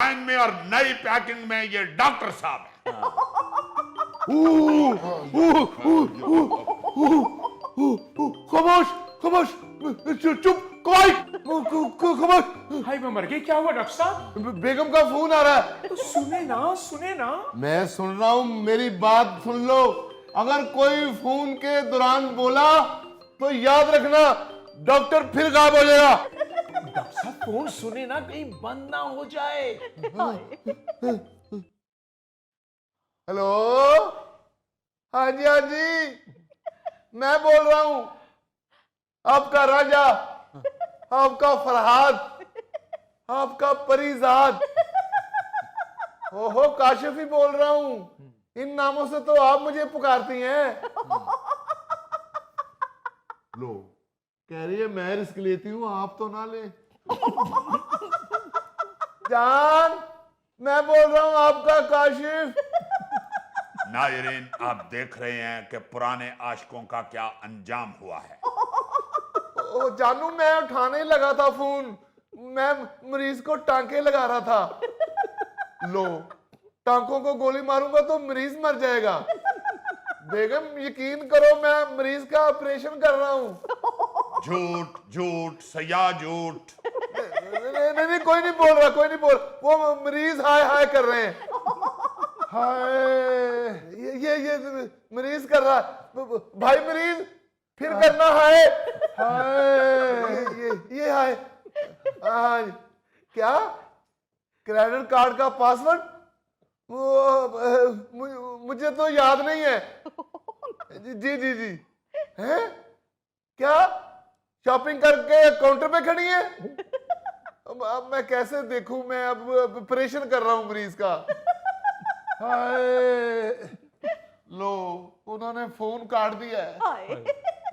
Design में और नई पैकिंग में ये डॉक्टर साहब है। खामोश खामोश चुप खामोश। हाय मैं मर गई, क्या हुआ डॉक्टर साहब? बेगम का फोन आ रहा है। तो सुने ना। मैं सुन रहा हूँ, मेरी बात सुन लो। अगर कोई फोन के दौरान बोला तो याद रखना डॉक्टर फिर गायब हो जाएगा। डॉक्टर साहब फोन सुने ना, कहीं बंद ना हो जाए। हेलो, हाँ जी हाँ जी, मैं बोल रहा हूँ, आपका राजा, आपका फरहाद, आपका परिजाद। ओहो, काशिफ ही बोल रहा हूँ। इन नामों से तो आप मुझे पुकारती हैं। लो, कह रही है मैं रिस्क लेती हूँ, आप तो ना ले। जान, मैं बोल रहा हूँ आपका काशिफ। नाज़रीन, आप देख रहे हैं कि पुराने आशिकों का क्या अंजाम हुआ है। ओ जानू, मैं उठाने ही लगा था फोन, मैं मरीज को टांके लगा रहा था। लो, टांकों को गोली मारूंगा तो मरीज मर जाएगा। बेगम यकीन करो, मैं मरीज का ऑपरेशन कर रहा हूँ। झूठ झूठ सया झूठ। नहीं, कोई नहीं बोल रहा, कोई नहीं बोल। वो मरीज हाय हाय कर रहे हैं। हाय, ये मरीज कर रहा। भाई मरीज, फिर करना हाय हाय। ये हाय हाय। क्या? क्रेडिट कार्ड का पासवर्ड? वो मुझे तो याद नहीं है। जी हैं? क्या शॉपिंग करके काउंटर पे खड़ी है? अब मैं कैसे देखूं? मैं अब ऑपरेशन कर रहा हूं मरीज का। हाय, लो, उन्होंने फोन काट दिया है।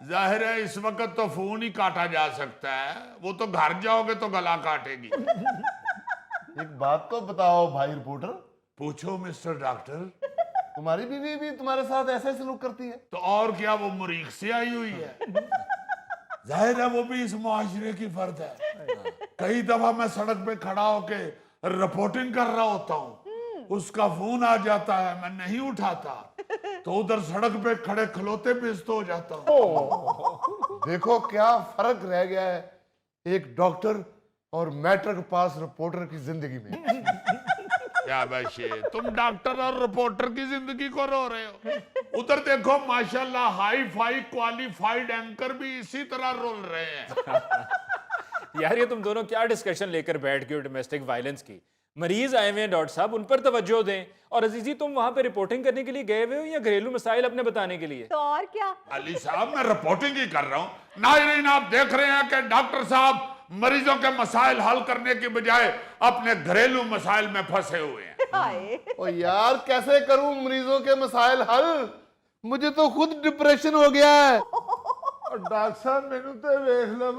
जाहिर है इस वक्त तो फोन ही काटा जा सकता है, वो तो घर जाओगे तो गला काटेगी। एक बात तो बताओ भाई रिपोर्टर, पूछो मिस्टर डॉक्टर। तुम्हारी बीवी भी तुम्हारे साथ ऐसे सलूक करती है? तो और क्या, वो मरीख से आई हुई है। जाहिर है वो भी इस मुआशरे की फर्द है। कई दफा मैं सड़क पे खड़ा होके रिपोर्टिंग कर रहा होता हूँ, उसका फोन आ जाता है, मैं नहीं उठाता, तो उधर सड़क पे खड़े खलोते बेइज्जत हो जाता हूँ। देखो क्या फर्क रह गया है एक डॉक्टर और मैट्रिक पास रिपोर्टर की जिंदगी में। क्या बशे, तुम डॉक्टर और रिपोर्टर की जिंदगी को रो रहे हो। उधर देखो माशाल्लाह हाई फाई क्वालिफाइड एंकर भी इसी तरह रोल रहे हैं। यार ये तुम दोनों क्या डिस्कशन लेकर बैठ गए हो डोमेस्टिक वायलेंस की? मरीज आए हुए हैं डॉक्टर साहब, उन पर तवज्जो दें। और अजीजी, तुम वहां पे रिपोर्टिंग करने के लिए गए हुए हो या घरेलू मसाइल अपने बताने के लिए? तो और क्या? अली साहब, मैं रिपोर्टिंग ही कर रहा हूँ। नाज़रीन, आप देख रहे हैं कि डॉक्टर साहब मरीजों के मसाइल हल करने की बजाय अपने घरेलू मसाइल में फंसे हुए हैं। ओ यार, कैसे करूं मरीजों के मसाइल हल? मुझे तो खुद डिप्रेशन हो गया है। और डॉक्टर साहब मैनू तो देख लो।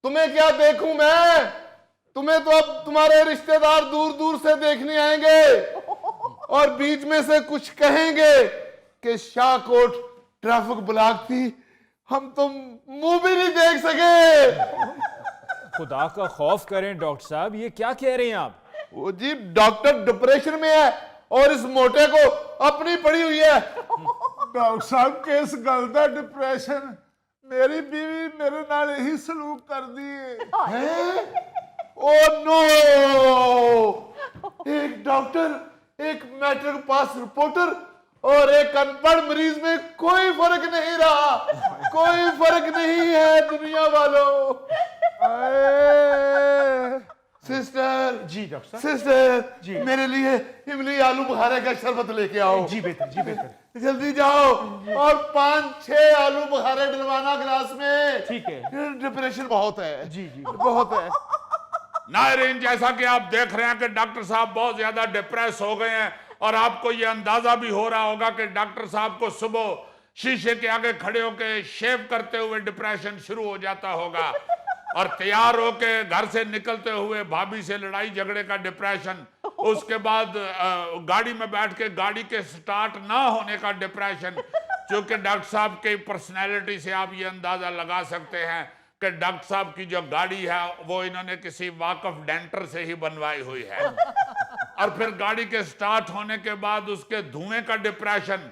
तुम्हें क्या देखूं मैं? तुम्हें तो अब तुम्हारे रिश्तेदार दूर दूर से देखने आएंगे और बीच में से कुछ कहेंगे कि शाहकोट ट्रैफिक ब्लॉक थी, हम तो मुंह भी नहीं देख सके। खुदा का खौफ करें डॉक्टर साहब, ये क्या कह रहे हैं आप? वो जी, डॉक्टर डिप्रेशन में है और इस मोटे को अपनी पड़ी हुई है। डॉक्टर साहब, किस गल दा डिप्रेशन? मेरी बीवी मेरे नाल यही सलूक कर दी है। Oh no! एक डॉक्टर, एक मैट्रिक पास रिपोर्टर और एक अनपढ़ मरीज में कोई फर्क नहीं रहा। कोई फर्क नहीं है दुनिया वालों। सिस्टर जी डॉक्टर साहब। सिस्टर जी। मेरे लिए इमली आलू बुखारे का शरबत लेके आओ। जी बेहतर। जल्दी जाओ और 5-6 आलू बुखारे डलवाना गिलास में। ठीक है। डिप्रेशन बहुत है। जी बहुत है। नाज़रीन, जैसा कि आप देख रहे हैं कि डॉक्टर साहब बहुत ज्यादा डिप्रेस हो गए हैं और आपको ये अंदाजा भी हो रहा होगा कि डॉक्टर साहब को सुबह शीशे के आगे खड़े होकर शेव करते हुए डिप्रेशन शुरू हो जाता होगा और तैयार होके घर से निकलते हुए भाभी से लड़ाई झगड़े का डिप्रेशन, उसके बाद गाड़ी में बैठ के गाड़ी के स्टार्ट ना होने का डिप्रेशन। क्योंकि डॉक्टर साहब की पर्सनैलिटी से आप ये अंदाजा लगा सकते हैं कि डॉक्टर साहब की जो गाड़ी है वो इन्होंने किसी वाकफ डेंटर से ही बनवाई हुई है। और फिर गाड़ी के स्टार्ट होने के बाद उसके धुएं का डिप्रेशन,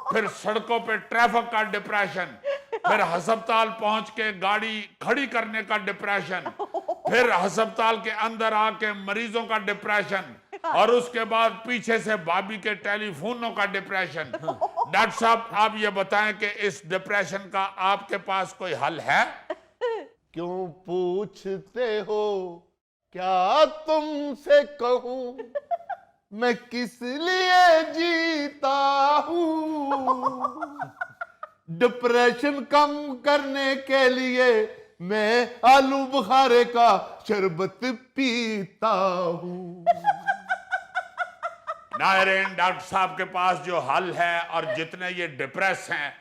फिर सड़कों पे ट्रैफिक का डिप्रेशन, फिर अस्पताल पहुंच के गाड़ी खड़ी करने का डिप्रेशन, फिर अस्पताल के अंदर आके मरीजों का डिप्रेशन, और उसके बाद पीछे से भाभी के टेलीफोनों का डिप्रेशन। डॉक्टर साहब आप ये बताएं कि इस डिप्रेशन का आपके पास कोई हल है? क्यों पूछते हो, क्या तुमसे कहूं, मैं किस लिए जीता हूं। डिप्रेशन कम करने के लिए मैं आलू बुखारे का शरबत पीता हूं। नायरेन, डॉक्टर साहब के पास जो हल है और जितने ये डिप्रेस हैं,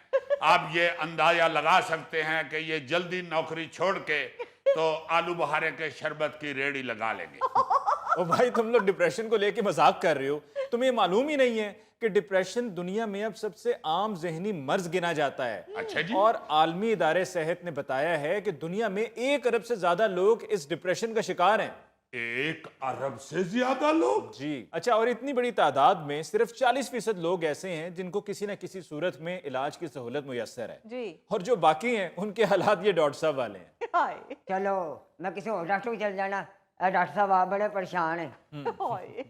आप ये अंदाजा लगा सकते हैं कि ये जल्दी नौकरी छोड़ के तो आलू बुखारे के शरबत की रेडी लगा लेंगे। ओ भाई, तुम लोग डिप्रेशन को लेके मजाक कर रहे हो। तुम्हें मालूम ही नहीं है कि डिप्रेशन दुनिया में अब सबसे आम जहनी मर्ज गिना जाता है। अच्छा जी। और आलमी इदारे सेहत ने बताया है कि दुनिया में 1 अरब से ज्यादा लोग इस डिप्रेशन का शिकार हैं। 1 अरब से ज्यादा लोग? जी। अच्छा, और इतनी बड़ी तादाद में सिर्फ 40% लोग ऐसे हैं जिनको किसी न किसी सूरत में इलाज की सहूलत मुयस्सर है जी। और जो बाकी हैं उनके हालात ये डॉक्टर साहब वाले हैं। हाय चलो मैं किसी और डॉक्टर को चल जाना। डॉक्टर साहब आप बड़े परेशान हैं। हाय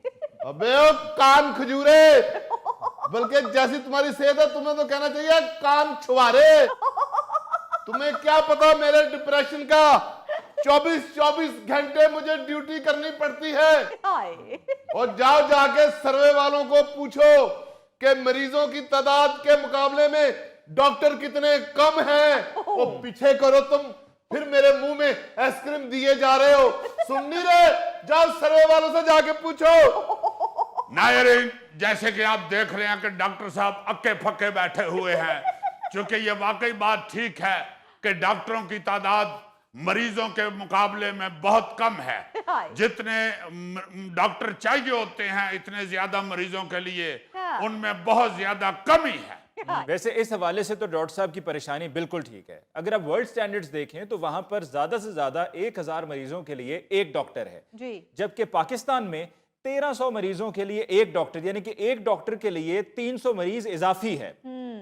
अबे ओ कान खजूरे, बल्कि जैसी तुम्हारी सेहत है तुम्हें तो कहना चाहिए कान छुआरे। तुम्हें क्या पता मेरे डिप्रेशन का 24 घंटे मुझे ड्यूटी करनी पड़ती है। हाय और जाओ जाके सर्वे वालों को पूछो कि मरीजों की तादाद के मुकाबले में डॉक्टर कितने कम हैं। वो पीछे करो तुम, फिर मेरे मुंह में आइसक्रीम दिए जा रहे हो। सुन नहीं रहे? जाओ सर्वे वालों से जाके पूछो। नायरीन, जैसे कि आप देख रहे हैं कि डॉक्टर साहब अक्के फक्के बैठे हुए हैं, क्योंकि ये वाकई बात ठीक है कि डॉक्टरों की तादाद मरीजों के मुकाबले में बहुत कम है। जितने डॉक्टर चाहिए होते हैं इतने ज्यादा मरीजों के लिए उनमें बहुत ज्यादा कमी है। वैसे इस हवाले से तो डॉक्टर साहब की परेशानी बिल्कुल ठीक है। अगर आप वर्ल्ड स्टैंडर्ड्स देखें तो वहां पर ज्यादा से ज्यादा 1000 मरीजों के लिए 1 डॉक्टर है जी। जबकि पाकिस्तान में 1300 मरीजों के लिए 1 डॉक्टर, यानी कि 1 डॉक्टर के लिए 300 मरीज इजाफी है।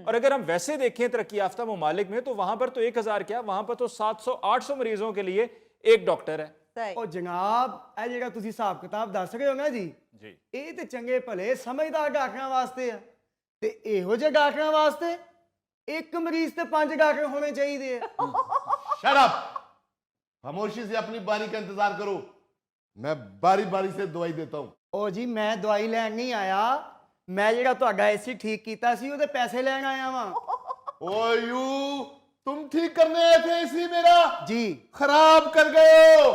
और अगर हम वैसे देखें तरक्की याफ्ता ममालिक में तो वहां पर तो 1000 क्या, वहां पर तो 700-800 मरीजों के लिए 1 डॉक्टर है। सही। ਉਹ ਜਨਾਬ ਇਹ ਜਿਹੜਾ ਤੁਸੀਂ ਹਿਸਾਬ ਕਿਤਾਬ ਦੱਸ ਰਹੇ ਹੋ ਨਾ ਜੀ, ਜੀ। ਇਹ ਤੇ ਚੰਗੇ ਭਲੇ ਸਮਝਦਾਰ ਡਾਕਟਰਾਂ ਵਾਸਤੇ ਆ, ਤੇ ਇਹੋ ਜਿਹੇ ਡਾਕਟਰਾਂ ਵਾਸਤੇ ਇੱਕ ਮਰੀਜ਼ ਤੇ 5 ਡਾਕਟਰ ਹੋਣੇ ਚਾਹੀਦੇ ਆ। शट अप, खामोशी से अपनी बारी का इंतजार करो। मैं बारी बारी से दवाई देता हूँ। ਉਹ ਜੀ ਮੈਂ ਦਵਾਈ ਲੈਣ ਨਹੀਂ ਆਇਆ, ਮੈਂ ਜਿਹੜਾ ਤੁਹਾਡਾ ਏਸੀ ਠੀਕ ਕੀਤਾ ਸੀ ਉਹਦੇ ਪੈਸੇ ਲੈਣ ਆਇਆ ਵਾਂ। ओ यू, तुम ठीक करने आए थे इसी मेरा जी। खराब कर गए हो।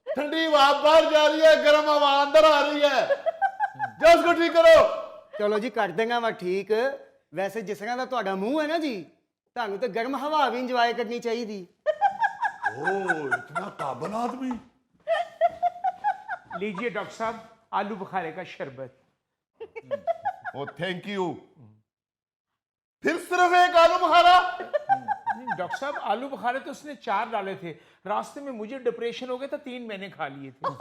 ठंडी हवा बाहर जा रही है, गर्म हवा अंदर आ रही है। जाओ उसको ठीक करो। ਚਲੋ ਜੀ ਕਰ ਦੇਗਾ ਮੈਂ ਠੀਕ। ਵੈਸੇ ਜਿਸ ਤਰ੍ਹਾਂ ਦਾ ਤੁਹਾਡਾ ਮੂੰਹ ਹੈ ਨਾ ਜੀ, ਤੁਹਾਨੂੰ ਤੇ ਗਰਮ ਹਵਾ ਵੀ ਇੰਜੋਏ ਕਰਨੀ ਚਾਹੀਦੀ। ओ, इतना काबिल आदमी। लीजिए डॉक्टर साहब आलू बुखारे का शरबत। ओ थैंक यू। फिर सिर्फ एक आलू बुखारा? डॉक्टर साहब आलू बुखारे तो उसने 4 डाले थे, रास्ते में मुझे डिप्रेशन हो गया था, 3 मैंने खा लिए थे।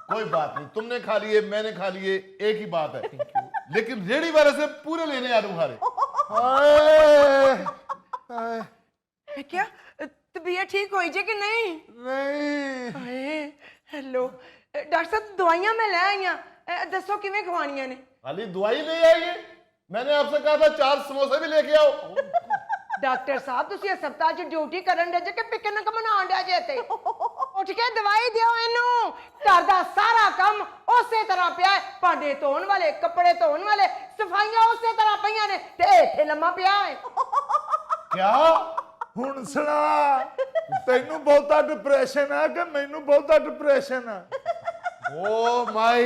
कोई बात नहीं, तुमने खा लिए मैंने खा लिए, एक ही बात है। लेकिन रेडी वाले से पूरे लेने आलू बुखारे। क्या तबीयत ठीक हुई जे कि नहीं? नहीं। हाय हेलो डॉक्टर साहब, दवाइयां मैं ले आई हां, दसो किवें खवाणियां ने? खाली दवाई ले आइए, मैंने आपसे कहा था 4 समोसे भी लेके आओ। डॉक्टर साहब तुसी हस्पताल च ड्यूटी करन दे जे कि पिकनिक मनाउण दे जे ते? उठ के दवाई दियो इनू। घर दा सारा काम उसे तरह पिया है, भांडे धोण वाले, कपड़े धोण वाले, सफाइयां उसे तरह पईयां ने ते इत्थे लम्मा पिया है। क्या? ਹੁਣ ਸੁਣਾ, ਤੈਨੂੰ ਬਹੁਤਾ ਡਿਪਰੈਸ਼ਨ ਹੈ ਕਿ ਮੈਨੂੰ ਬਹੁਤਾ ਡਿਪਰੈਸ਼ਨ ਹੈ? Oh my